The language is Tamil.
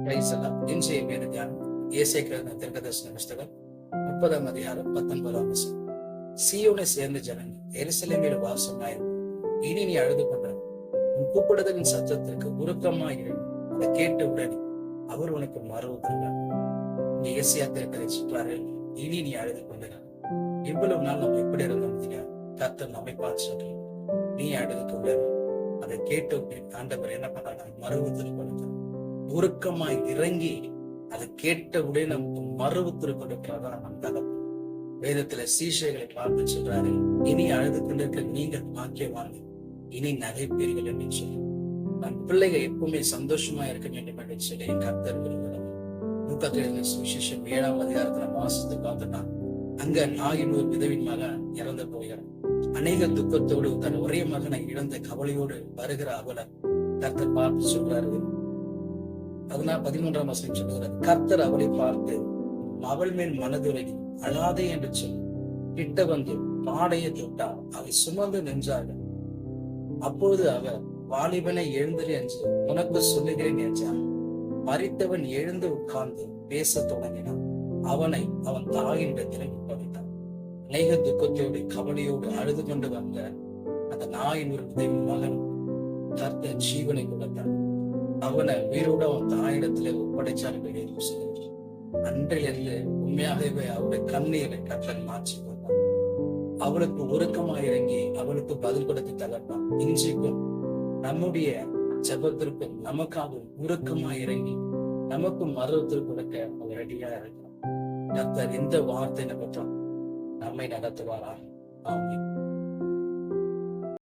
பிரைஸ் எல்லாம். இன்றைய வேத தியானம் ஏசேக்கியேல் தீர்க்கதரிசன புஸ்தகம் 30ஆம் அதிகாரம் 19ஆம் வசனம். சீயோனை சேர்ந்த ஜனங்கள் எருசலேமில் வாசமாயிருக்கும், இனி நீ அழுது கொண்ட உன் கூப்பிடுதலின் சத்தத்திற்கு உருக்கமாயிரு. அதை கேட்டவுடன் அவர் உனக்கு மறு உத்தரவார். இங்க ஏசியா தீர்க்கதரிசிக்கிறாரு, இனி நீ அழுது கொண்டார். இவ்வளவு நாள் நம்ம எப்படி இருந்தோம் தெரியாது. கர்த்தர் நம்மை பார்த்து சொல்றேன், நீ அழுது கொண்டார். அதை கேட்ட ஆண்டவர் என்ன பண்றாங்க, மறு உத்தரவு கொடுத்தார். உருக்கமாய் இறங்கி அதை கேட்டவுடனே நமக்கு மறு உத்தரவு கொடுக்கிறதா நம் தகப்பு. வேதத்துல சீஷைகளை பார்த்து சொல்றாரு, இனி அழுது கொண்டிருக்க நீங்கள் பாக்கியவாங்க, இனி நகைப்பீர்கள் என்று சொல்லி. நம் பிள்ளைகள் எப்பவுமே சந்தோஷமா இருக்க வேண்டும் என்று சொல்லி கர்த்தர் விரும்புகிறார். லூக்கா சுவிசேஷம் 7ஆம் அதிகாரத்துல வாசித்து பார்த்தோம்னா, அங்க நாயின் ஒரு விதவின் மகன் இறந்து போகிறார். அநேக துக்கத்தோடு தன் ஒரே மகனை இழந்த கவலையோடு வருகிற அவளை கர்த்தர் பார்த்து சொல்றாரு. 13ஆம் வசனம் சொல்லுகிறார், கர்த்தர் அவளை பார்த்து அவள் மேல் மனதுருகி அழாதே என்று சொல்லி கிட்ட வந்து பாடையை தொட்டார். அவை சுமந்து நின்றார்கள். அப்போது அவர், வாலிபனை எழுந்திரு என்று உனக்கு சொல்லுகிறேன் என்றார். மரித்தவன் எழுந்து உட்கார்ந்து பேச தொடங்கினான். அவனை அவன் தாயினிடத்தில் ஒப்படைத்தான். அநேக துக்கத்தோடு கவலையோடு அழுது கொண்டு வந்த அந்த நாயின் ஒரு உதவி மகன் கர்த்தர் ஜீவனை கொடுத்தான். அவனை உயிரோடு அவன் தாயிடத்திலே ஒப்படைச்சார் என்று சொல்லி அன்றிலிருந்து உண்மையாகவே அவருடைய கண்ணீரை கர்த்தர் மாற்றி கொண்டார். அவளுக்கு உருக்கமாக இறங்கி அவளுக்கு பதில் கொடுத்து தகர்த்தான். இன்றைக்கும் நம்முடைய ஜெபத்திற்கு நமக்காக உருக்கமாக இறங்கி நமக்கு மருத்துவம் கொடுக்க அவர் ரெடியா இருக்கிறார். கர்த்தர் இந்த வார்த்தை நிமித்தம் நம்மை நடத்துவாரா? ஆமென்.